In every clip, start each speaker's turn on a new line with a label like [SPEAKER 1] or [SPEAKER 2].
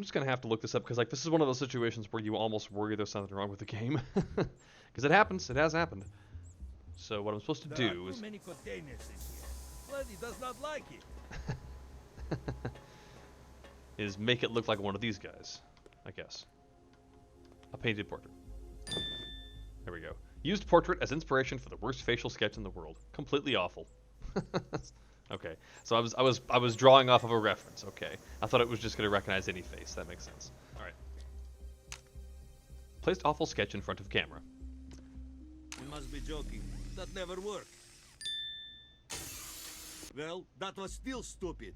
[SPEAKER 1] just gonna have to look this up because like this is one of those situations where you almost worry there's something wrong with the game, because it happens. It has happened. So what I'm supposed to do is
[SPEAKER 2] many containers in here. Bloody does not like it.
[SPEAKER 1] is make it look like one of these guys, I guess. A painted portrait. There we go. Used portrait as inspiration for the worst facial sketch in the world. Completely awful. Okay, so I was drawing off of a reference. Okay, I thought it was just gonna recognize any face. That makes sense. All right. Placed awful sketch in front of camera.
[SPEAKER 2] You must be joking. That never worked. Well, that was still stupid.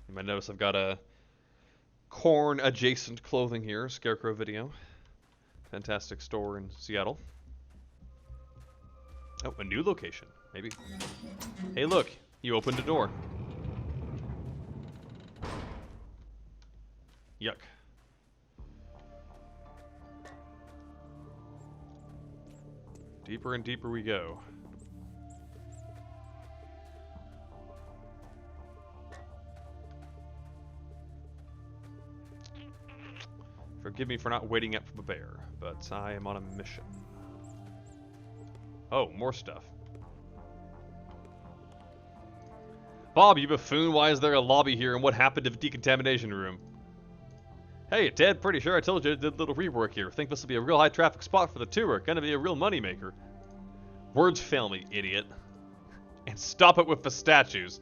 [SPEAKER 1] You might notice I've got a corn adjacent clothing here. Scarecrow video. Fantastic store in Seattle. Oh, a new location, maybe. Hey, look, you opened a door. Yuck. Deeper and deeper we go. Forgive me for not waiting up for the bear, but I am on a mission. Oh, more stuff. Bob, you buffoon, why is there a lobby here and what happened to the decontamination room? Hey, Ted, pretty sure I told you I did a little rework here. Think this will be a real high traffic spot for the tour. Gonna be a real moneymaker. Words fail me, idiot. And stop it with the statues.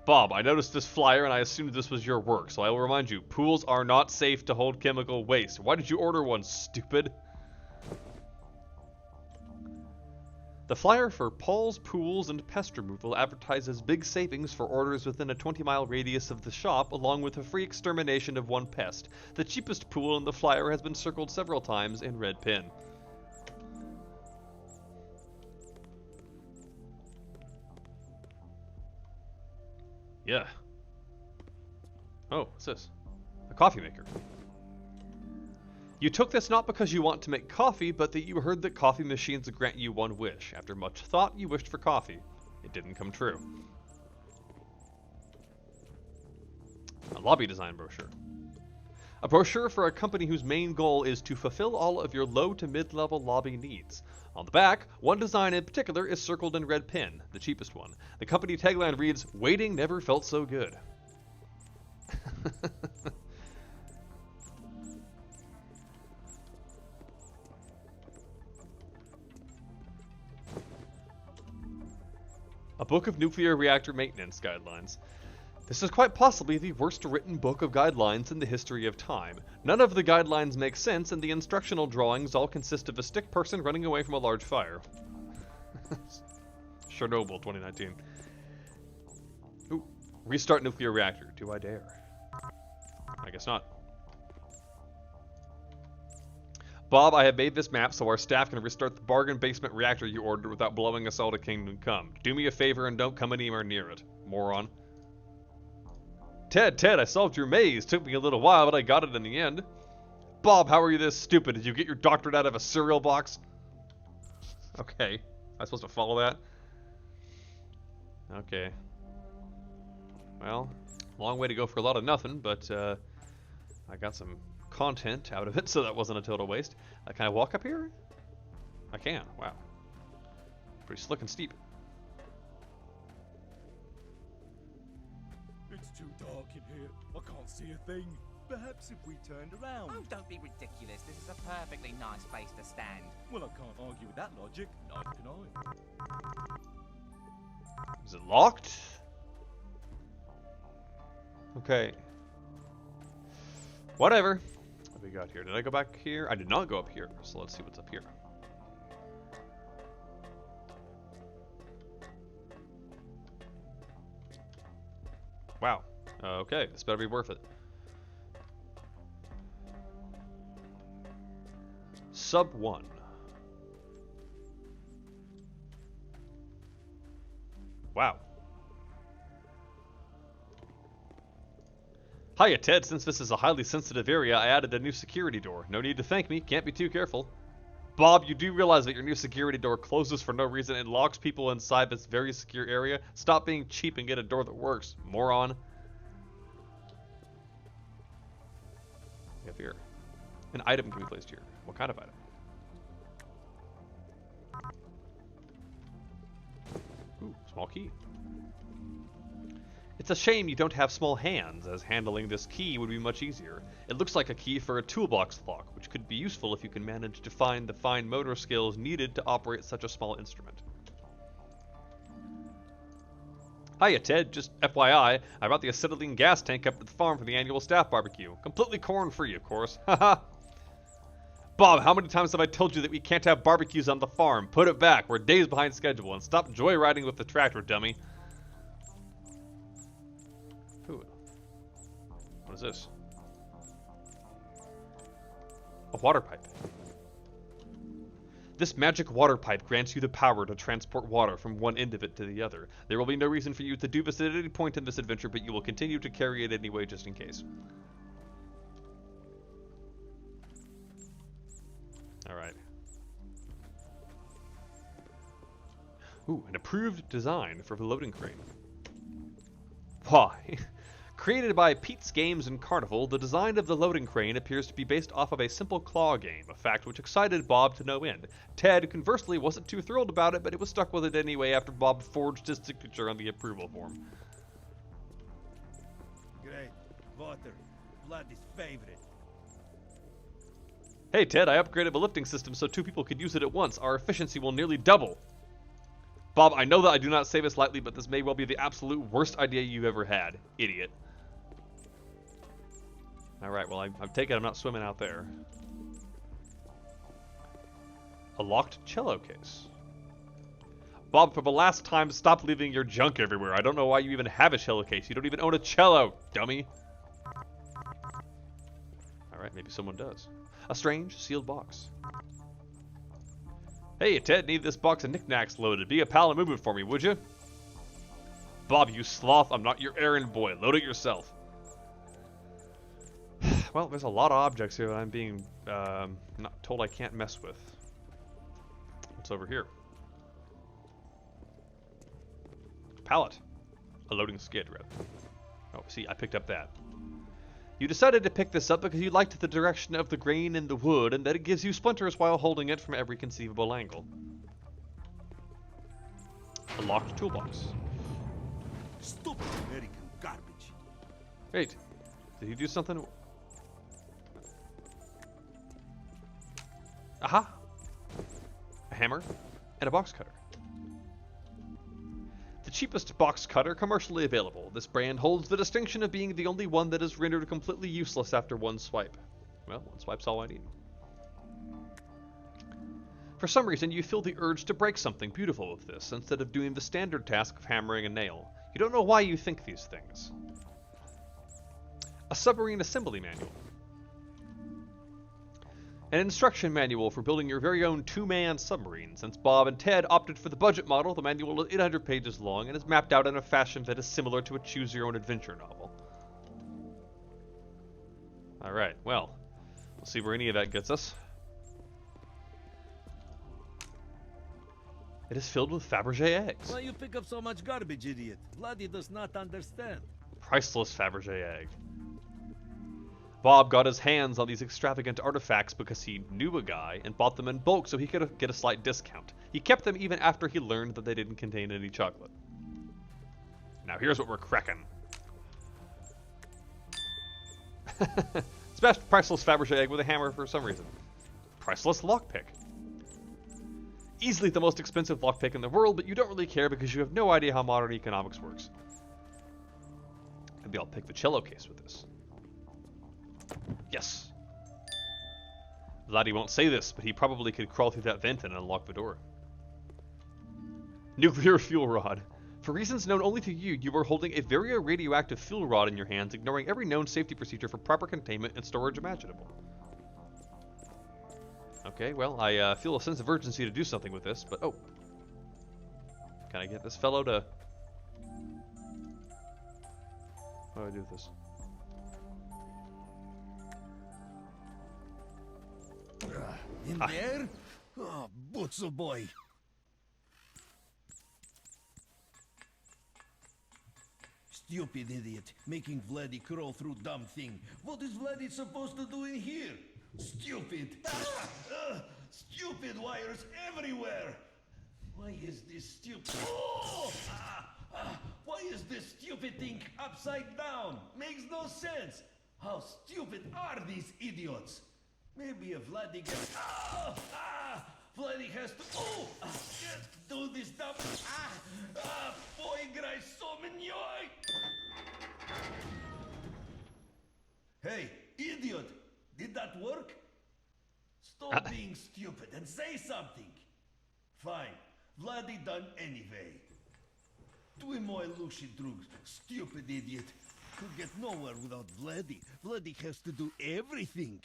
[SPEAKER 1] Bob, I noticed this flyer and I assumed this was your work, so I will remind you, pools are not safe to hold chemical waste. Why did you order one, stupid? The flyer for Paul's Pools and Pest Removal advertises big savings for orders within a 20-mile radius of the shop, along with a free extermination of one pest. The cheapest pool in the flyer has been circled several times in red pen. Yeah. Oh, what's this? A coffee maker. You took this not because you want to make coffee, but that you heard that coffee machines grant you one wish. After much thought, you wished for coffee. It didn't come true. A lobby design brochure. A brochure for a company whose main goal is to fulfill all of your low to mid-level lobby needs. On the back, one design in particular is circled in red pen, the cheapest one. The company tagline reads, "Waiting never felt so good." A book of nuclear reactor maintenance guidelines. This is quite possibly the worst written book of guidelines in the history of time. None of the guidelines make sense, and the instructional drawings all consist of a stick person running away from a large fire. Chernobyl 2019. Ooh, restart nuclear reactor. Do I dare? I guess not. Bob, I have made this map so our staff can restart the bargain basement reactor you ordered without blowing us all to Kingdom Come. Do me a favor and don't come anywhere near it, moron. Ted, I solved your maze. Took me a little while, but I got it in the end. Bob, how are you this stupid? Did you get your doctorate out of a cereal box? Okay. Am I supposed to follow that? Okay. Well, long way to go for a lot of nothing, but I got some content out of it, so that wasn't a total waste. Can I walk up here? I can. Wow. Pretty slick and steep.
[SPEAKER 3] It's too dark in here. I can't see a thing. Perhaps if we turned around.
[SPEAKER 4] Oh, don't be ridiculous. This is a perfectly nice place to stand.
[SPEAKER 3] Well, I can't argue with that logic. Neither can I.
[SPEAKER 1] Is it locked? Okay. Whatever. What do we got here? Did I go back here? I did not go up here, so let's see what's up here. Wow. Okay, this better be worth it. Sub 1. Wow. Hiya, Ted. Since this is a highly sensitive area, I added a new security door. No need to thank me. Can't be too careful. Bob, you do realize that your new security door closes for no reason and locks people inside this very secure area? Stop being cheap and get a door that works, moron. We have here. An item can be placed here. What kind of item? Ooh, small key. It's a shame you don't have small hands, as handling this key would be much easier. It looks like a key for a toolbox lock, which could be useful if you can manage to find the fine motor skills needed to operate such a small instrument. Hiya, Ted. Just FYI, I brought the acetylene gas tank up to the farm for the annual staff barbecue. Completely corn-free, of course. Haha. Bob, how many times have I told you that we can't have barbecues on the farm? Put it back. We're days behind schedule, and stop joyriding with the tractor, dummy. Ooh. What is this? A water pipe. This magic water pipe grants you the power to transport water from one end of it to the other. There will be no reason for you to do this at any point in this adventure, but you will continue to carry it anyway just in case. Alright. Ooh, an approved design for the loading crane. Why? Created by Pete's Games and Carnival, the design of the loading crane appears to be based off of a simple claw game, a fact which excited Bob to no end. Ted, conversely, wasn't too thrilled about it, but it was stuck with it anyway after Bob forged his signature on the approval form.
[SPEAKER 2] Great. Water. Blood's favorite.
[SPEAKER 1] Hey Ted, I upgraded the lifting system so 2 people could use it at once. Our efficiency will nearly double. Bob, I know that I do not say this lightly, but this may well be the absolute worst idea you've ever had. Idiot. Alright, well, I'm taking I'm not swimming out there. A locked cello case. Bob, for the last time, stop leaving your junk everywhere. I don't know why you even have a cello case. You don't even own a cello, dummy. Alright, maybe someone does. A strange, sealed box. Hey, Ted, need this box of knickknacks loaded. Be a pal and move it for me, would you? Bob, you sloth, I'm not your errand boy. Load it yourself. Well, there's a lot of objects here that I'm being not told I can't mess with. What's over here? Pallet. A loading skid, rather. Oh, see, I picked up that. You decided to pick this up because you liked the direction of the grain in the wood and that it gives you splinters while holding it from every conceivable angle. A locked toolbox.
[SPEAKER 2] Stupid American garbage.
[SPEAKER 1] Wait, did he do something? Aha! A hammer and a box cutter. The cheapest box cutter commercially available. This brand holds the distinction of being the only one that is rendered completely useless after one swipe. Well, one swipe's all I need. For some reason, you feel the urge to break something beautiful with this, instead of doing the standard task of hammering a nail. You don't know why you think these things. A submarine assembly manual. An instruction manual for building your very own 2-man submarine. Since Bob and Ted opted for the budget model, the manual is 800 pages long and is mapped out in a fashion that is similar to a choose-your-own-adventure novel. Alright, well, we'll see where any of that gets us. It is filled with Fabergé eggs.
[SPEAKER 2] Why you pick up so much garbage, idiot? Bloody does not understand.
[SPEAKER 1] Priceless Fabergé egg. Bob got his hands on these extravagant artifacts because he knew a guy and bought them in bulk so he could get a slight discount. He kept them even after he learned that they didn't contain any chocolate. Now here's what we're cracking. Smashed priceless Fabergé egg with a hammer for some reason. Priceless lockpick. Easily the most expensive lockpick in the world, but you don't really care because you have no idea how modern economics works. Maybe I'll pick the cello case with this. Yes. Laddie won't say this, but he probably could crawl through that vent and unlock the door. Nuclear fuel rod. For reasons known only to you, you are holding a very radioactive fuel rod in your hands, ignoring every known safety procedure for proper containment and storage imaginable. Okay, well, I feel a sense of urgency to do something with this, but oh. Can I get this fellow to... What do I do with this?
[SPEAKER 2] In there?
[SPEAKER 3] Oh, Butzel boy. Stupid idiot, making Vladdy crawl through dumb thing. What is Vladdy supposed to do in here? Stupid. Stupid wires everywhere. Why is this stupid? Oh! Why is this stupid thing upside down? Makes no sense. How stupid are these idiots? Maybe if Vladdy gets... Vladdy has to... do this dumb... boy, grej so menjoj! Hey, idiot! Did that work? Stop being stupid and say something. Fine, Vladdy done anyway. Twój moj luši drug, stupid idiot. Could get nowhere without Vladdy. Vladdy has to do everything.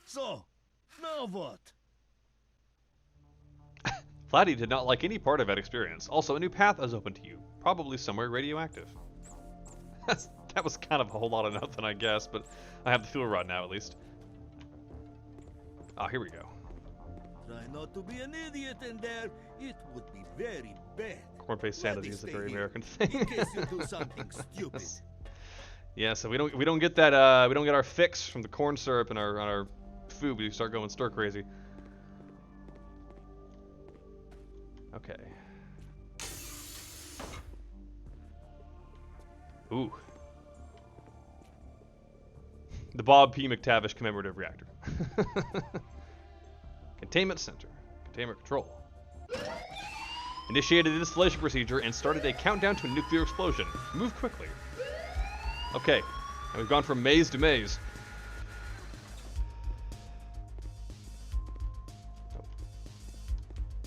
[SPEAKER 3] So, now what?
[SPEAKER 1] Vladdy did not like any part of that experience. Also, a new path is open to you, probably somewhere radioactive. That was kind of a whole lot of nothing, I guess, but I have the fuel rod now, at least. Ah, here we go.
[SPEAKER 3] Try not to be an idiot in there. It would be very bad.
[SPEAKER 1] Corn-faced sanity is a very American thing.
[SPEAKER 3] In case you do something stupid.
[SPEAKER 1] Yeah, so we don't get that we don't get our fix from the corn syrup in our food. We start going stir crazy. Okay. Ooh. The Bob P. McTavish commemorative reactor. Containment center. Containment control. Initiated installation procedure and started a countdown to a nuclear explosion. Move quickly. Okay. And we've gone from maze to maze.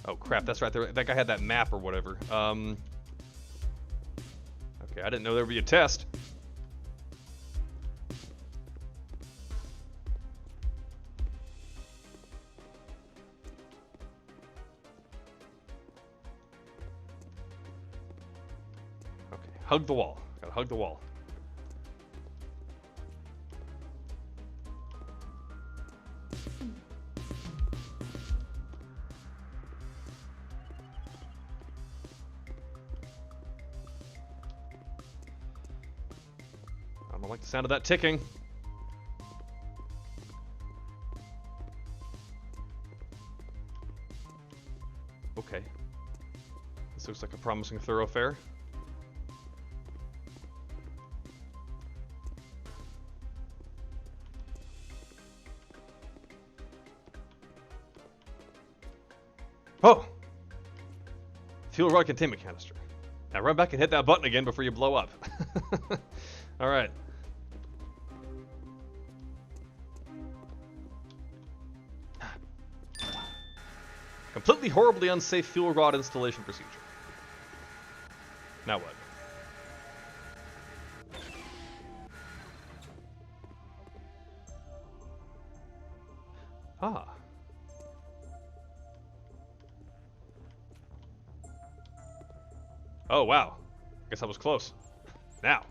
[SPEAKER 1] Oh crap, that's right. That guy had that map or whatever. Okay, I didn't know there would be a test. Okay, hug the wall. Gotta hug the wall. I don't like the sound of that ticking. Okay. This looks like a promising thoroughfare. Oh! Fuel rod containment canister. Now run back and hit that button again before you blow up. Alright. Completely horribly unsafe fuel rod installation procedure. Now what? Ah. Oh, wow. Guess I was close. Now.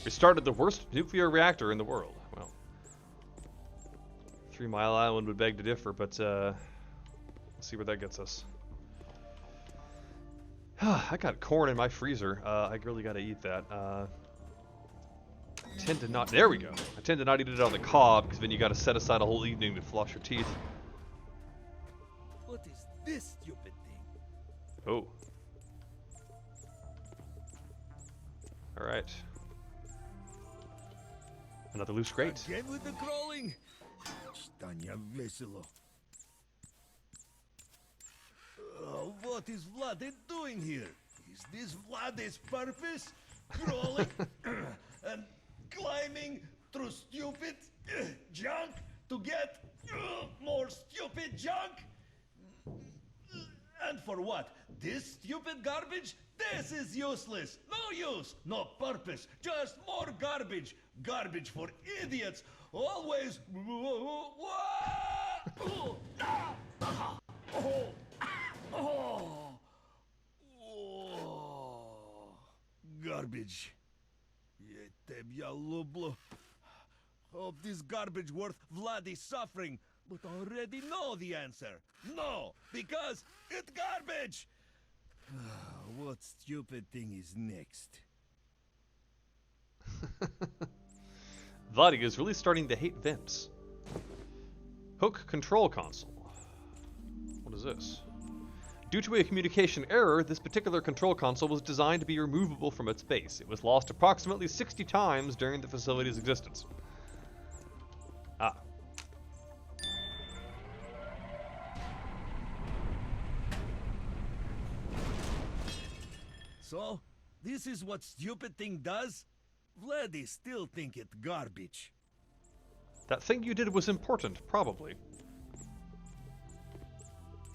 [SPEAKER 1] Restarted the worst nuclear reactor in the world. Well. 3 Mile Island would beg to differ, but let's see where that gets us. I got corn in my freezer. I really gotta eat that. Tend to not. There we go. I tend to not eat it on the cob because then you gotta set aside a whole evening to floss your teeth.
[SPEAKER 3] What is this stupid thing?
[SPEAKER 1] Oh. Alright. Another loose crate.
[SPEAKER 3] Again with the crawling? Stanya veselo. What is Vlad doing here? Is this Vlad's purpose? Crawling and climbing through stupid junk to get more stupid junk? And for what? This stupid garbage? This is useless. No use, no purpose. Just more garbage. Garbage for idiots. Always. Garbage. Hope this garbage worth Vladdy's suffering.
[SPEAKER 2] but already know the answer. No, because it's garbage! What stupid thing is next?
[SPEAKER 1] Vladi is really starting to hate vents. Hook control console. What is this? Due to a communication error, this particular control console was designed to be removable from its base. It was lost approximately 60 times during the facility's existence. Ah.
[SPEAKER 2] So, this is what stupid thing does? Vladdy still think it garbage.
[SPEAKER 1] That thing you did was important, probably.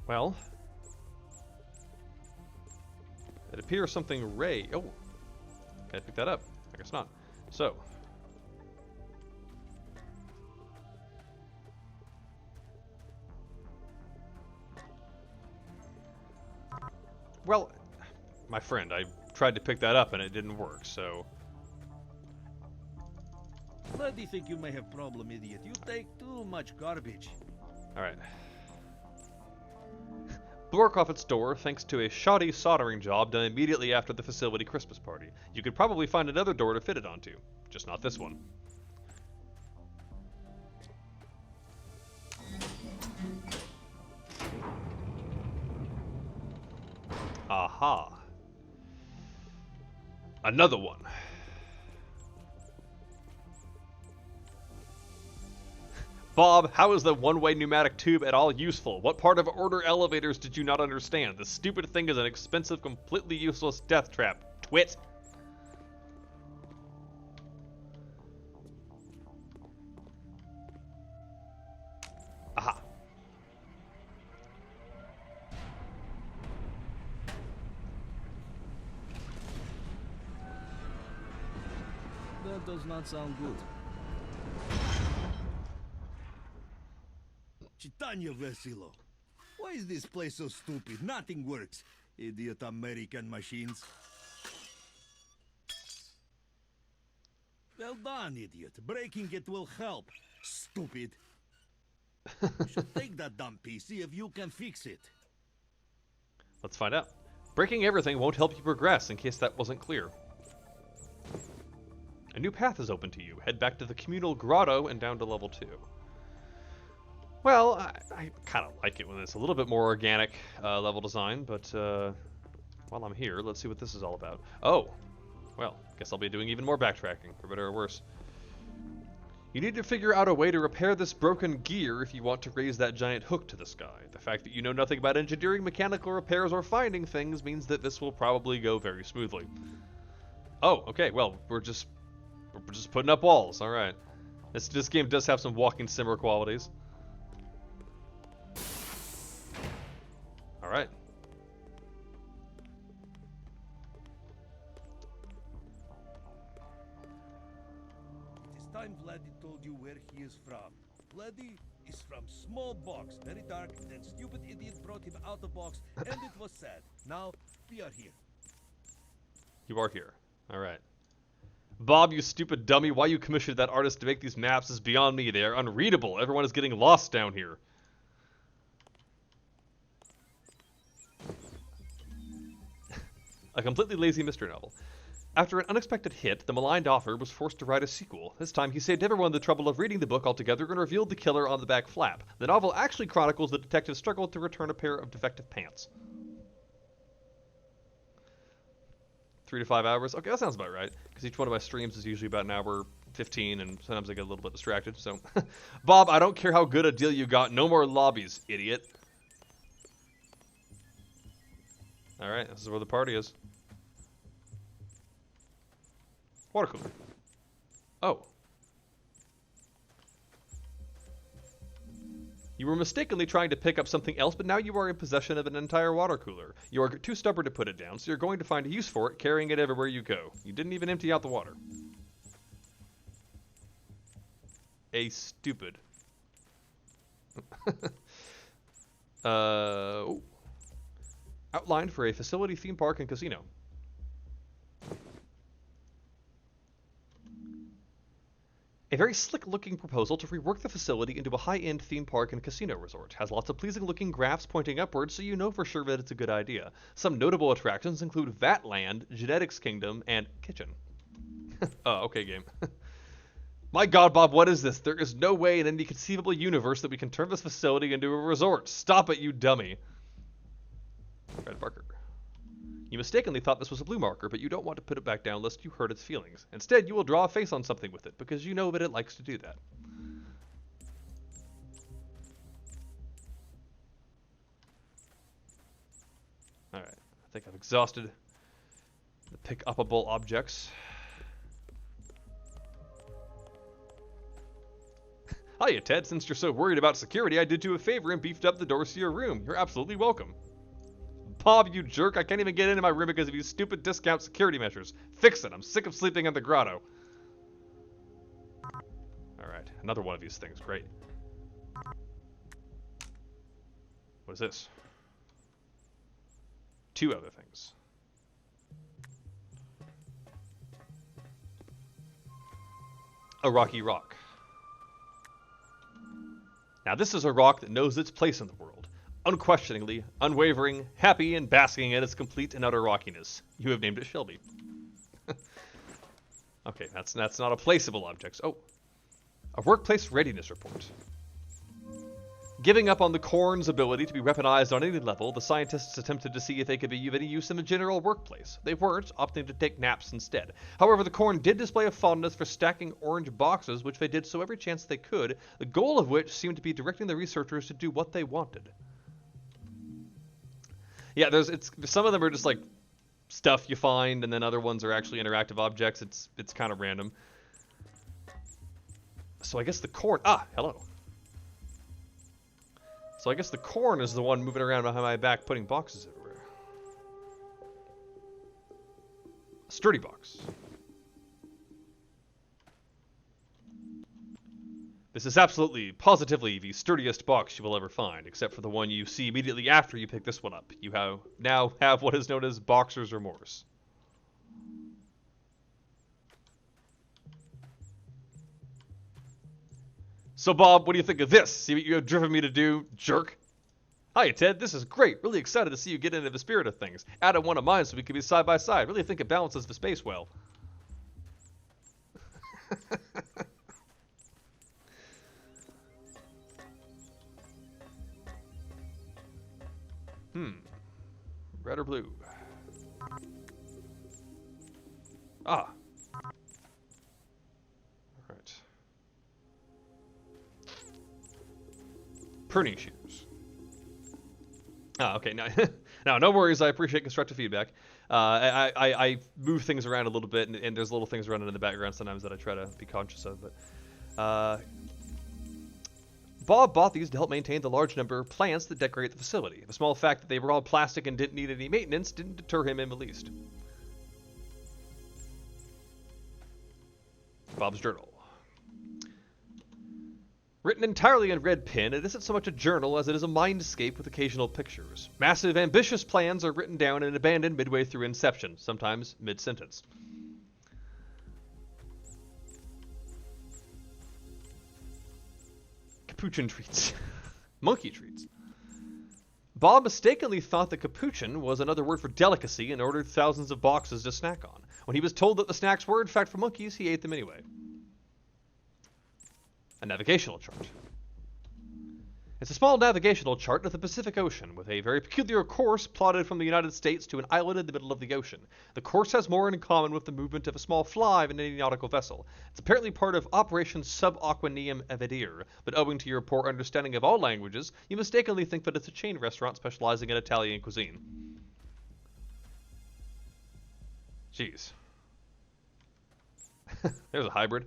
[SPEAKER 1] Well, it appears something Ray. Oh, can I pick that up? I guess not. So, well, my friend, I tried to pick that up and it didn't work. So,
[SPEAKER 2] Vladdy think you may have problem, idiot. You take too much garbage.
[SPEAKER 1] all right. Broke off its door thanks to a shoddy soldering job done immediately after the facility Christmas party. You could probably find another door to fit it onto, just not this one. Aha. Another one. Bob, how is the one-way pneumatic tube at all useful? What part of order elevators did you not understand? The stupid thing is an expensive, completely useless death trap. Twit! Aha.
[SPEAKER 2] That does not sound good. Chitanya Vesilo. Why is this place so stupid? Nothing works. Idiot American machines. Well done, idiot. Breaking it will help. Stupid. You should take that dumb piece, see if you can fix it.
[SPEAKER 1] Let's find out. Breaking everything won't help you progress, in case that wasn't clear. A new path is open to you. Head back to the communal grotto and down to level 2. Well, I kind of like it when it's a little bit more organic level design, but while I'm here, let's see what this is all about. Oh, well, guess I'll be doing even more backtracking, for better or worse. You need to figure out a way to repair this broken gear if you want to raise that giant hook to the sky. The fact that you know nothing about engineering, mechanical repairs, or finding things means that this will probably go very smoothly. Oh, okay, well, we're just putting up walls, alright. This game does have some walking simmer qualities. Alright.
[SPEAKER 2] It is time Vladdy told you where he is from. Vladdy is from small box, very dark, then stupid idiot brought him out of box, and it was sad. Now, we are here.
[SPEAKER 1] You are here. Alright. Bob, you stupid dummy, why you commissioned that artist to make these maps is beyond me. They are unreadable. Everyone is getting lost down here. A completely lazy mystery novel. After an unexpected hit, the maligned author was forced to write a sequel. This time, he saved everyone the trouble of reading the book altogether and revealed the killer on the back flap. The novel actually chronicles the detective's struggle to return a pair of defective pants. 3 to 5 hours? Okay, that sounds about right, because each one of my streams is usually about an hour 15, and sometimes I get a little bit distracted, so... Bob, I don't care how good a deal you got, no more lobbies, idiot. Alright, this is where the party is. Water cooler. Oh. You were mistakenly trying to pick up something else, but now you are in possession of an entire water cooler. You are too stubborn to put it down, so you're going to find a use for it, carrying it everywhere you go. You didn't even empty out the water. A stupid. Oh. Outlined for a facility, theme park, and casino. A A very slick-looking proposal to rework the facility into a high-end theme park and casino resort. Has lots of pleasing-looking graphs pointing upwards, so you know for sure that it's a good idea. Some notable attractions include Vatland, Genetics Kingdom, and Kitchen. Oh, okay, game. My god, Bob, what is this? There is no way in any conceivable universe that we can turn this facility into a resort. Stop it, you dummy. Red marker. You mistakenly thought this was a blue marker, but you don't want to put it back down lest you hurt its feelings. Instead, you will draw a face on something with it, because you know that it likes to do that. Alright, I think I've exhausted the pick-upable objects. Hiya, Ted. Since you're so worried about security, I did you a favor and beefed up the doors to your room. You're absolutely welcome. Bob, you jerk. I can't even get into my room because of these stupid discount security measures. Fix it. I'm sick of sleeping in the grotto. Alright, another one of these things. Great. What is this? Two other things. A rocky rock. Now this is a rock that knows its place in the world. Unquestioningly, unwavering, happy, and basking in its complete and utter rockiness. You have named it Shelby. Okay, that's not a placeable object. Oh, a workplace readiness report. Giving up on the corn's ability to be weaponized on any level, the scientists attempted to see if they could be of any use in the general workplace. They weren't, opting to take naps instead. However, the corn did display a fondness for stacking orange boxes, which they did so every chance they could, the goal of which seemed to be directing the researchers to do what they wanted. Yeah, some of them are just like stuff you find, and then other ones are actually interactive objects. It's kind of random. So I guess the corn. Hello. So I guess the corn is the one moving around behind my back, putting boxes everywhere. A sturdy box. This is absolutely, positively the sturdiest box you will ever find, except for the one you see immediately after you pick this one up. You now have what is known as boxer's remorse. So Bob, what do you think of this? See what you have driven me to do, jerk? Hiya, Ted. This is great. Really excited to see you get into the spirit of things. Add one of mine so we can be side by side. Really think it balances the space well. Red or blue? Ah. Alright. Pruning shears. Okay. Now, no worries. I appreciate constructive feedback. I move things around a little bit, and there's little things running in the background sometimes that I try to be conscious of. But Bob bought these to help maintain the large number of plants that decorate the facility. The small fact that they were all plastic and didn't need any maintenance didn't deter him in the least. Bob's journal. Written entirely in red pen, it isn't so much a journal as it is a mindscape with occasional pictures. Massive, ambitious plans are written down and abandoned midway through inception, sometimes mid-sentence. Capuchin treats. Monkey treats. Bob mistakenly thought that capuchin was another word for delicacy and ordered thousands of boxes to snack on. When he was told that the snacks were in fact for monkeys, he ate them anyway. A navigational chart. It's a small navigational chart of the Pacific Ocean, with a very peculiar course plotted from the United States to an island in the middle of the ocean. The course has more in common with the movement of a small fly than any nautical vessel. It's apparently part of Operation Subaquaneum Evadir, but owing to your poor understanding of all languages, you mistakenly think that it's a chain restaurant specializing in Italian cuisine. Jeez. There's a hybrid.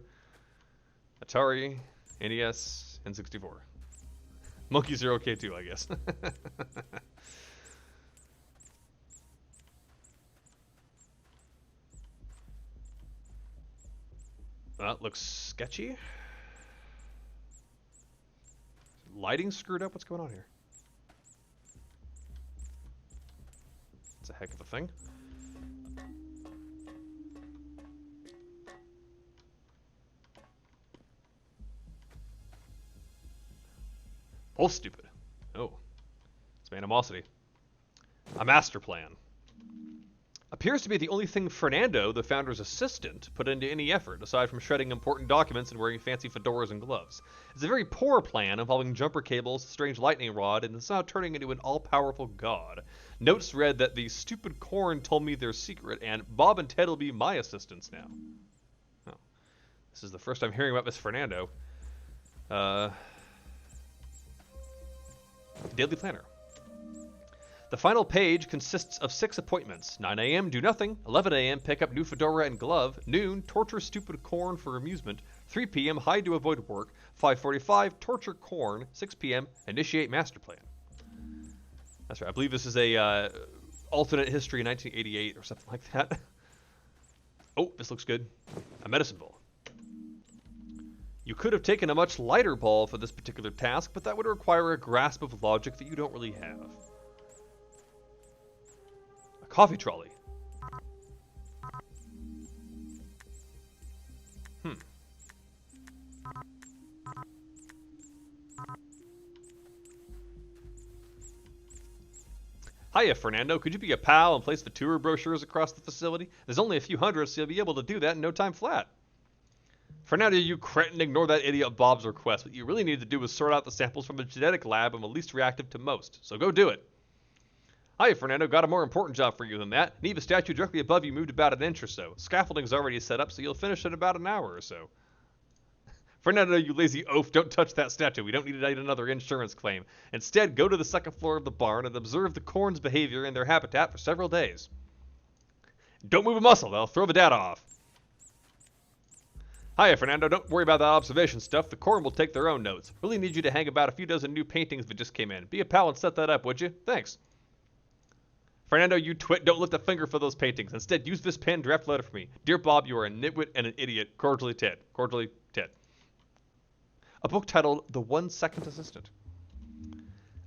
[SPEAKER 1] Atari, NES, N64. Monkeys are okay too, I guess. That looks sketchy. Lighting screwed up? What's going on here? It's a heck of a thing. Whole stupid. Oh. Some animosity. A master plan. Appears to be the only thing Fernando, the founder's assistant, put into any effort, aside from shredding important documents and wearing fancy fedoras and gloves. It's a very poor plan involving jumper cables, a strange lightning rod, and somehow turning into an all-powerful god. Notes read that the stupid corn told me their secret, and Bob and Ted will be my assistants now. Oh. This is the first I'm hearing about Miss Fernando. Daily Planner. The final page consists of 6 appointments. 9 a.m. do nothing. 11 a.m. pick up new fedora and glove. Noon, torture stupid corn for amusement. 3 p.m. hide to avoid work. 5:45, torture corn. 6 p.m. initiate master plan. That's right. I believe this is a alternate history in 1988 or something like that. Oh, this looks good. A medicine ball. You could have taken a much lighter ball for this particular task, but that would require a grasp of logic that you don't really have. Coffee trolley. Hiya, Fernando. Could you be a pal and place the tour brochures across the facility? There's only a few hundred, so you'll be able to do that in no time flat. Fernando, you cretin, ignore that idiot Bob's request. What you really need to do is sort out the samples from the genetic lab and the least reactive to most. So go do it. Hi, Fernando. Got a more important job for you than that. Need a statue directly above you moved about an inch or so. Scaffolding's already set up, so you'll finish in about an hour or so. Fernando, you lazy oaf, don't touch that statue. We don't need another insurance claim. Instead, go to the second floor of the barn and observe the corn's behavior in their habitat for several days. Don't move a muscle. They'll throw the data off. Hiya, Fernando. Don't worry about that observation stuff. The corn will take their own notes. Really need you to hang about a few dozen new paintings that just came in. Be a pal and set that up, would you? Thanks. Fernando, you twit, don't lift a finger for those paintings. Instead, use this pen draft letter for me. Dear Bob, you are a nitwit and an idiot. Cordially, Ted. Cordially, Ted. A book titled The 1 Second Assistant.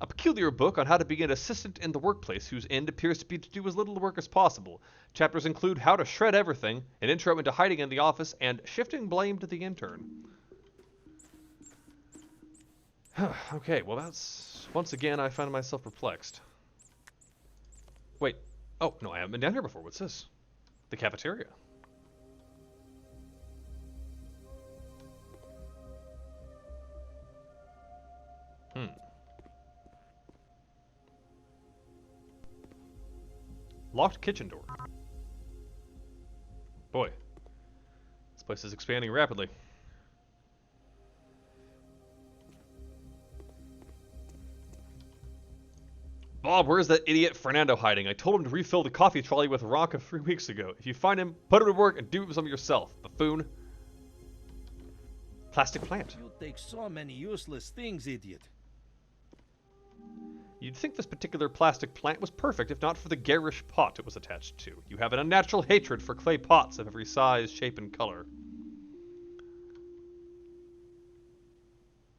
[SPEAKER 1] A peculiar book on how to be an assistant in the workplace whose end appears to be to do as little work as possible. Chapters include how to shred everything, an intro into hiding in the office, and shifting blame to the intern. Okay, well that's... Once again, I find myself perplexed. Wait. Oh, no, I haven't been down here before. What's this? The cafeteria. Locked kitchen door. Boy. This place is expanding rapidly. Bob, where's that idiot Fernando hiding? I told him to refill the coffee trolley with Ronka 3 weeks ago. If you find him, put him to work and do some yourself. Buffoon. Plastic plant.
[SPEAKER 2] You take so many useless things, idiot.
[SPEAKER 1] You'd think this particular plastic plant was perfect if not for the garish pot it was attached to. You have an unnatural hatred for clay pots of every size, shape, and color.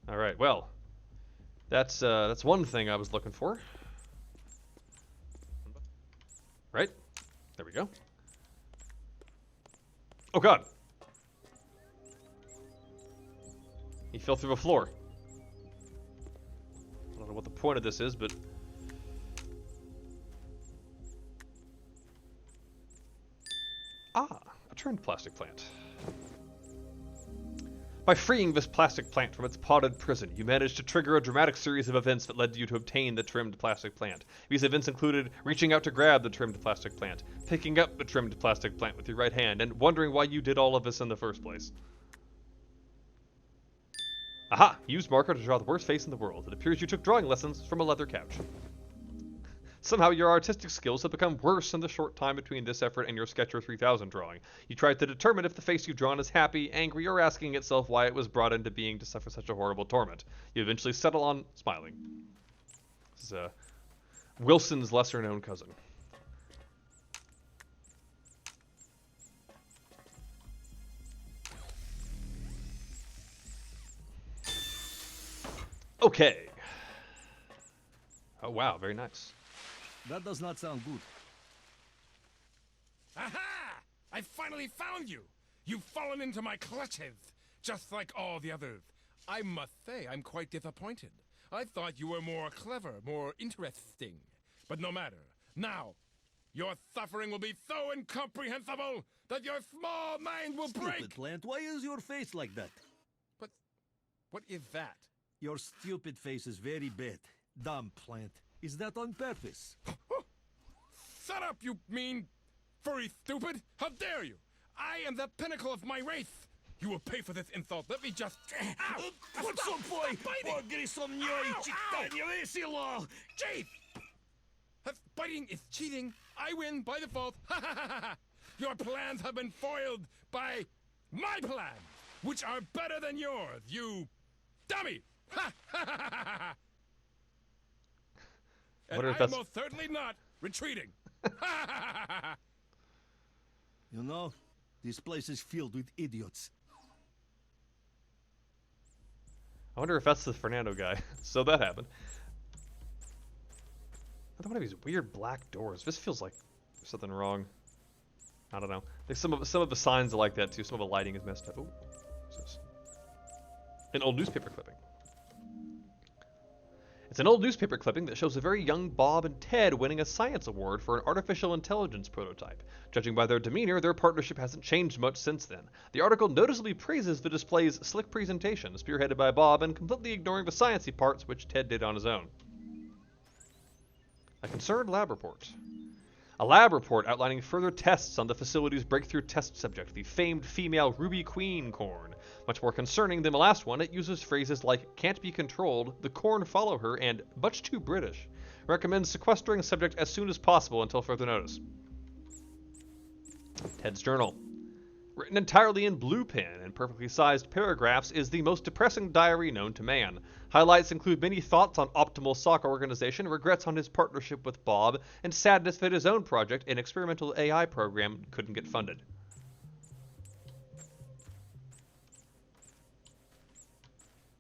[SPEAKER 1] Alright, well. That's one thing I was looking for. Right? There we go. Oh god! He fell through the floor. I don't know what the point of this is, but... Ah, a trimmed plastic plant. By freeing this plastic plant from its potted prison, you managed to trigger a dramatic series of events that led you to obtain the trimmed plastic plant. These events included reaching out to grab the trimmed plastic plant, picking up the trimmed plastic plant with your right hand, and wondering why you did all of this in the first place. Aha! Use marker to draw the worst face in the world. It appears you took drawing lessons from a leather couch. Somehow your artistic skills have become worse in the short time between this effort and your Sketcher 3000 drawing. You tried to determine if the face you've drawn is happy, angry, or asking itself why it was brought into being to suffer such a horrible torment. You eventually settle on smiling. This is Wilson's lesser-known cousin. Okay. Oh wow, very nice.
[SPEAKER 2] That does not sound good.
[SPEAKER 5] Aha! I finally found you! You've fallen into my clutches, just like all the others. I must say I'm quite disappointed. I thought you were more clever, more interesting. But no matter. Now, your suffering will be so incomprehensible that your small mind will break.
[SPEAKER 2] Stupid plant, why is your face like that?
[SPEAKER 5] But what is that?
[SPEAKER 2] Your stupid face is very bad. Dumb plant. Is that on purpose?
[SPEAKER 5] Shut up, you mean furry stupid! How dare you! I am the pinnacle of my race! You will pay for this insult. Let me just... Ow!
[SPEAKER 2] What's up, boy?
[SPEAKER 5] Biting!
[SPEAKER 2] Chief!
[SPEAKER 5] If biting is cheating, I win by default. Your plans have been foiled by my plans, which are better than yours, you dummy! And
[SPEAKER 1] Wonder if
[SPEAKER 5] I'm
[SPEAKER 1] that's-
[SPEAKER 5] most certainly not retreating.
[SPEAKER 2] You know, this place is filled with idiots.
[SPEAKER 1] I wonder if that's the Fernando guy. So that happened. Another one of these weird black doors. This feels like there's something wrong. I don't know. Like some of the signs are like that too. Some of the lighting is messed up. Ooh, what's this? An old newspaper clipping. It's an old newspaper clipping that shows a very young Bob and Ted winning a science award for an artificial intelligence prototype. Judging by their demeanor, their partnership hasn't changed much since then. The article noticeably praises the display's slick presentation, spearheaded by Bob, and completely ignoring the sciencey parts which Ted did on his own. A concerned lab report. A lab report outlining further tests on the facility's breakthrough test subject, the famed female Ruby Queen corn. Much more concerning than the last one, it uses phrases like can't be controlled, the corn follow her, and much too British. Recommends sequestering the subject as soon as possible until further notice. Ted's journal. Written entirely in blue pen and perfectly sized paragraphs, is the most depressing diary known to man. Highlights include many thoughts on optimal soccer organization, regrets on his partnership with Bob, and sadness that his own project, an experimental AI program, couldn't get funded.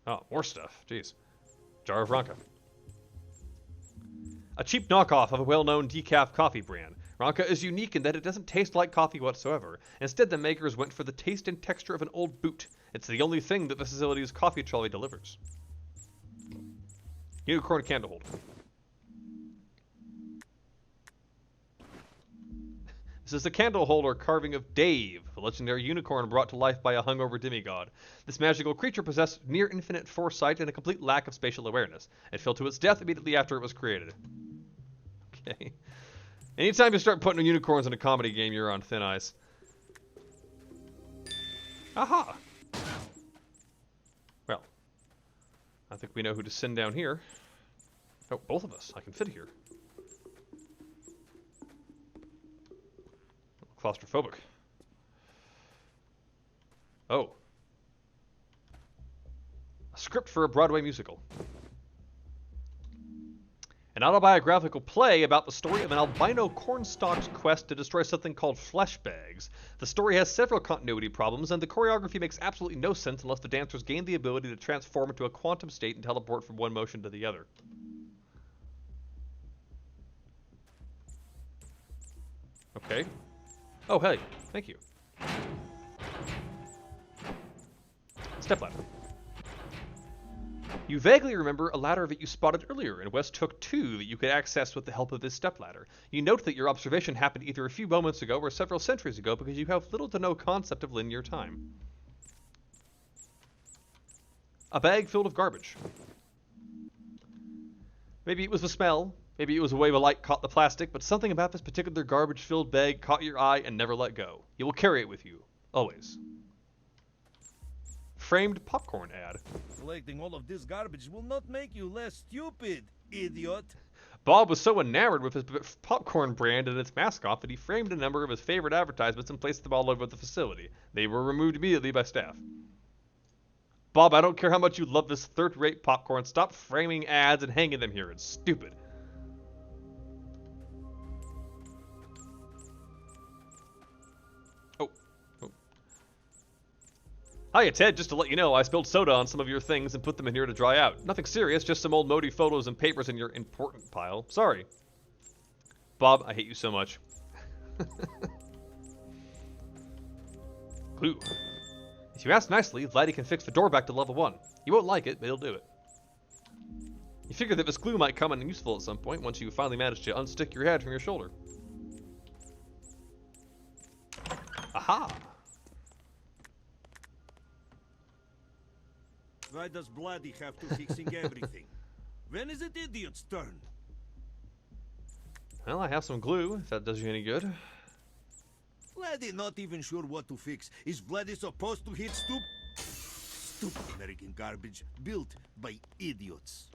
[SPEAKER 1] Oh, more stuff. Jeez. Jar of Ranka. A cheap knockoff of a well-known decaf coffee brand. Ranka is unique in that it doesn't taste like coffee whatsoever. Instead, the makers went for the taste and texture of an old boot. It's the only thing that the facility's coffee trolley delivers. Unicorn candle holder. This is the candle holder carving of Dave, the legendary unicorn brought to life by a hungover demigod. This magical creature possessed near infinite foresight and a complete lack of spatial awareness. It fell to its death immediately after it was created. Okay. Anytime you start putting unicorns in a comedy game, you're on thin ice. Aha! Well, I think we know who to send down here. Oh, both of us. I can fit here. Claustrophobic. Oh. A script for a Broadway musical. An autobiographical play about the story of an albino cornstalk's quest to destroy something called flesh bags. The story has several continuity problems, and the choreography makes absolutely no sense unless the dancers gain the ability to transform into a quantum state and teleport from one motion to the other. Okay. Oh, hey. Thank you. Stepladder. You vaguely remember a ladder that you spotted earlier in West Hook 2 that you could access with the help of this stepladder. You note that your observation happened either a few moments ago or several centuries ago because you have little to no concept of linear time. A bag filled with garbage. Maybe it was the smell, maybe it was the way the light caught the plastic, but something about this particular garbage-filled bag caught your eye and never let go. You will carry it with you, always. Framed popcorn ad.
[SPEAKER 2] Collecting all of this garbage will not make you less stupid, idiot.
[SPEAKER 1] Bob was so enamored with his popcorn brand and its mascot that he framed a number of his favorite advertisements and placed them all over the facility. They were removed immediately by staff. Bob, I don't care how much you love this third-rate popcorn. Stop framing ads and hanging them here. It's stupid. Hiya, Ted. Just to let you know, I spilled soda on some of your things and put them in here to dry out. Nothing serious, just some old Modi photos and papers in your important pile. Sorry. Bob, I hate you so much. Clue. If you ask nicely, Vladdy can fix the door back to level 1. You won't like it, but he'll do it. You figure that this glue might come in useful at some point once you finally manage to unstick your head from your shoulder. Aha!
[SPEAKER 2] Why does Bloody have to fixing everything? When is it idiot's turn?
[SPEAKER 1] Well, I have some glue, if that does you any good.
[SPEAKER 2] Bloody not even sure what to fix. Is Bloody supposed to hit stupid American garbage built by idiots?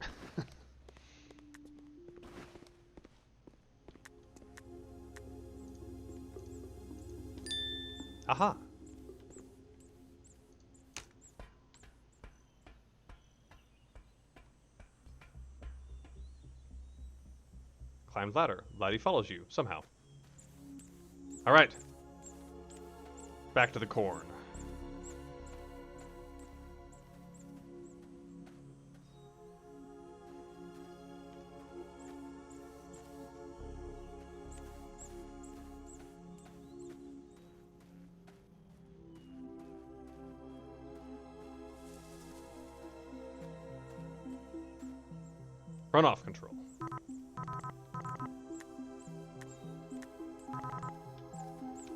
[SPEAKER 1] Aha! Climb ladder. Laddie follows you, somehow. Alright. Back to the corn. Runoff control.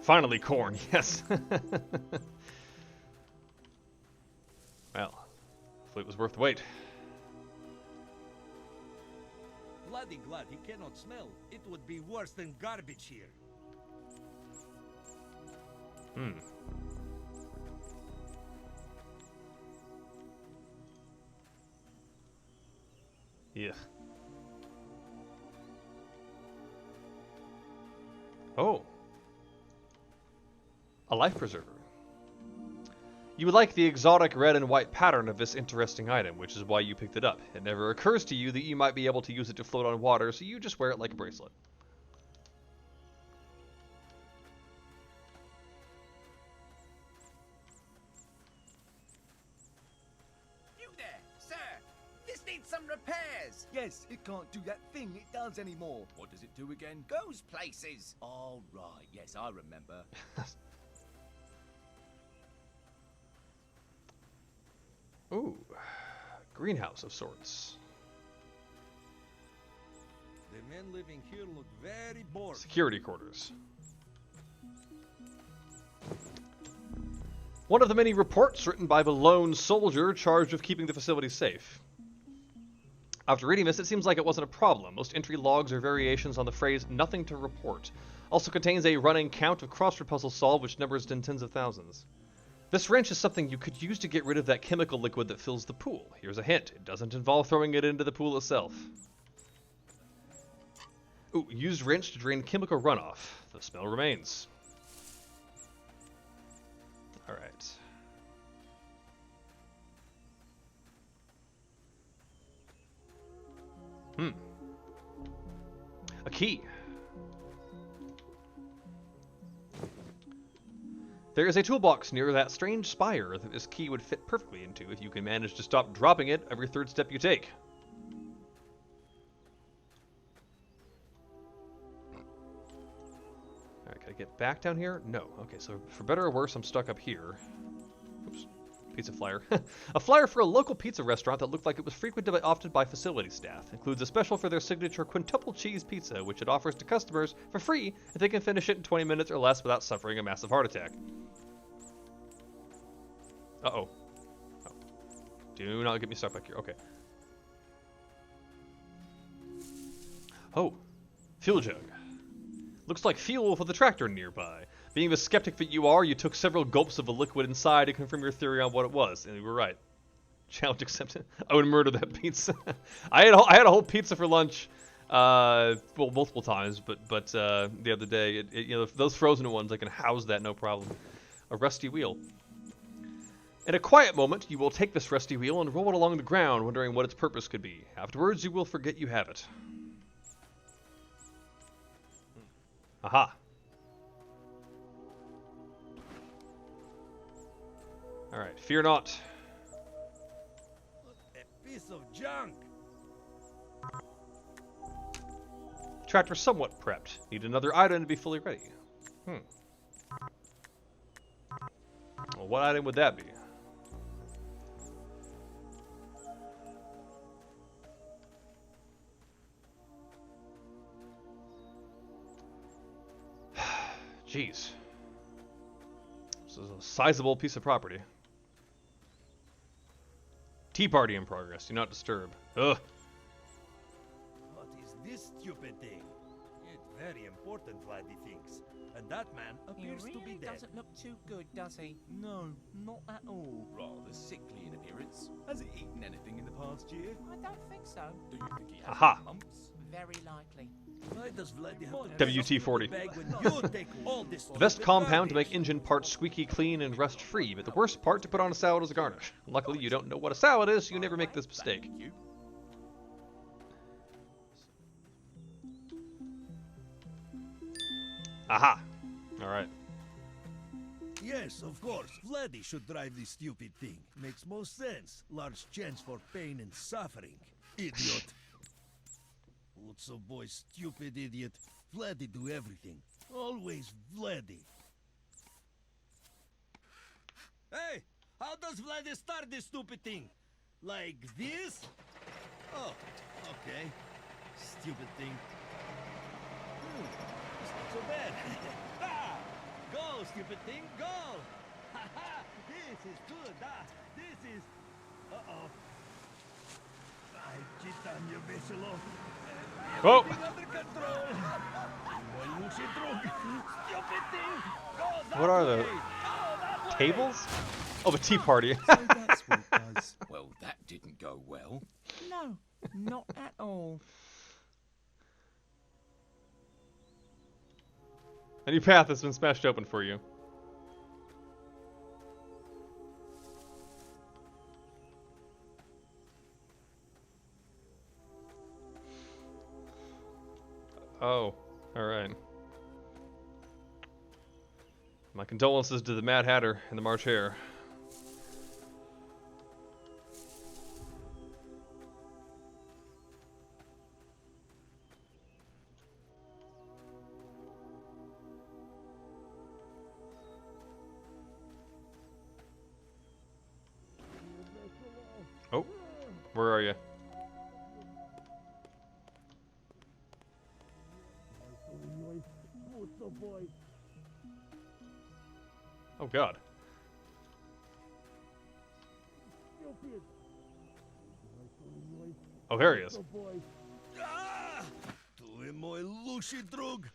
[SPEAKER 1] Finally, corn, yes. Well, hopefully it was worth the wait.
[SPEAKER 2] Bloody glad he cannot smell. It would be worse than garbage here.
[SPEAKER 1] Hmm. Yeah. Oh. A life preserver. You would like the exotic red and white pattern of this interesting item, which is why you picked it up. It never occurs to you that you might be able to use it to float on water, so you just wear it like a bracelet.
[SPEAKER 4] You there, sir! This needs some repairs!
[SPEAKER 6] Yes, it can't do that thing it does anymore. What does it do again?
[SPEAKER 4] Goes places!
[SPEAKER 6] All right, yes, I remember.
[SPEAKER 1] Ooh. Greenhouse of sorts.
[SPEAKER 2] The men living here look very bored.
[SPEAKER 1] Security quarters. One of the many reports written by the lone soldier charged with keeping the facility safe. After reading this, it seems like it wasn't a problem. Most entry logs are variations on the phrase, nothing to report. Also contains a running count of crossword puzzles solved, which numbers in tens of thousands. This wrench is something you could use to get rid of that chemical liquid that fills the pool. Here's a hint. It doesn't involve throwing it into the pool itself. Ooh, use wrench to drain chemical runoff. The smell remains. Alright. A key. There is a toolbox near that strange spire that this key would fit perfectly into if you can manage to stop dropping it every third step you take. Alright, can I get back down here? No. Okay, so for better or worse, I'm stuck up here. Oops. Pizza flyer. A flyer for a local pizza restaurant that looked like it was frequented often by facility staff. Includes a special for their signature quintuple cheese pizza, which it offers to customers for free if they can finish it in 20 minutes or less without suffering a massive heart attack. Uh-oh. Oh. Do not get me stuck back here. Okay. Oh. Fuel jug. Looks like fuel for the tractor nearby. Being the skeptic that you are, you took several gulps of the liquid inside to confirm your theory on what it was, and you were right. Challenge accepted. I would murder that pizza. I had a whole pizza for lunch, well, multiple times, but the other day, you know, those frozen ones, I can house that no problem. A rusty wheel. In a quiet moment, you will take this rusty wheel and roll it along the ground, wondering what its purpose could be. Afterwards, you will forget you have it. Aha. Alright, fear not.
[SPEAKER 2] What a piece of junk!
[SPEAKER 1] Tractor somewhat prepped. Need another item to be fully ready. Well, what item would that be? Jeez. This is a sizable piece of property. Tea party in progress. Do not disturb. Ugh.
[SPEAKER 2] What is this stupid thing? It's very important, Vladdy thinks. And that man
[SPEAKER 4] He
[SPEAKER 2] appears
[SPEAKER 4] really
[SPEAKER 2] to be dead.
[SPEAKER 4] doesn't look too good, does he?
[SPEAKER 6] No, not at all. Rather sickly in appearance. Has it eaten anything in the past year?
[SPEAKER 4] I don't think so.
[SPEAKER 6] Do you think he has
[SPEAKER 1] Aha.
[SPEAKER 6] any lumps?
[SPEAKER 4] Very likely.
[SPEAKER 2] Why does Vladdy have to
[SPEAKER 1] WT-40.
[SPEAKER 2] bag when you take all this
[SPEAKER 1] Best
[SPEAKER 2] stupid
[SPEAKER 1] compound to
[SPEAKER 2] garbage?
[SPEAKER 1] make engine parts squeaky clean and rust free, but the worst part to put on a salad as a garnish. Luckily, you don't know what a salad is, so you never make this mistake.
[SPEAKER 6] Thank you.
[SPEAKER 1] Aha. Alright.
[SPEAKER 2] Yes, of course. Vladdy should drive this stupid thing. Makes most sense. Large chance for pain and suffering. Idiot. Also, boy, stupid idiot. Vladdy do everything. Always Vladdy. Hey, how does Vladdy start this stupid thing? Like this? Oh, okay. Stupid thing. It's not so bad. Ah! Go, stupid thing, go! Ha ha! This is good, this is... Uh-oh. I cheat on you, Vesselo.
[SPEAKER 1] Oh!
[SPEAKER 2] Under control. Boy, Lucy drunk. Stupid thing! Go
[SPEAKER 1] What are
[SPEAKER 2] that
[SPEAKER 1] the
[SPEAKER 2] way. Oh, that way.
[SPEAKER 1] tables? Oh, the tea party.
[SPEAKER 6] So that's what it does. Well, that didn't go well.
[SPEAKER 4] No, not at all.
[SPEAKER 1] A new path has been smashed open for you. Oh, alright. My condolences to the Mad Hatter and the March Hare. Oh, where are you? Oh God. Oh, there he is.
[SPEAKER 2] Ah! Tu je moj luši drug.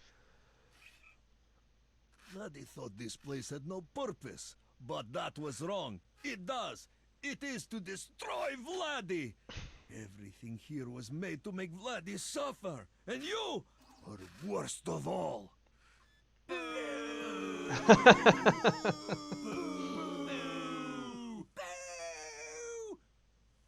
[SPEAKER 2] Vladdy thought this place had no purpose, but that was wrong. It does. It is to destroy Vladdy. Everything here was made to make Vladdy suffer, and you are the worst of all.
[SPEAKER 4] Boo!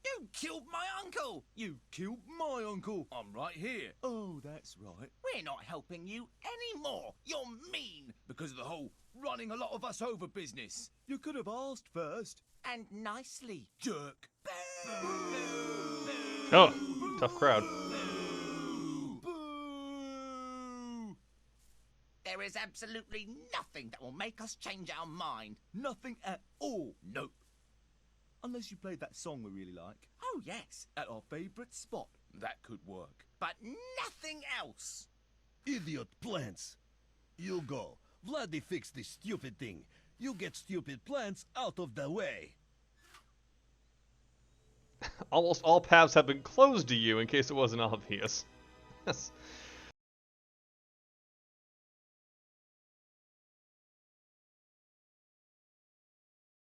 [SPEAKER 6] You killed my uncle! You killed my uncle! I'm right here. Oh, that's right.
[SPEAKER 4] We're not helping you anymore. You're mean.
[SPEAKER 6] Because of the whole running a lot of us over business. You could have asked first.
[SPEAKER 4] And nicely.
[SPEAKER 6] Jerk.
[SPEAKER 1] Oh, tough crowd.
[SPEAKER 6] Boo!
[SPEAKER 4] There is absolutely nothing that will make us change our mind.
[SPEAKER 6] Nothing at all. Nope. Unless you played that song we really like.
[SPEAKER 4] Oh, yes.
[SPEAKER 6] At our favourite spot. That could work.
[SPEAKER 4] But nothing else.
[SPEAKER 2] Idiot plants. You go. Vladdy fixed this stupid thing. You get stupid plants out of the way.
[SPEAKER 1] Almost all paths have been closed to you in case it wasn't obvious. Yes.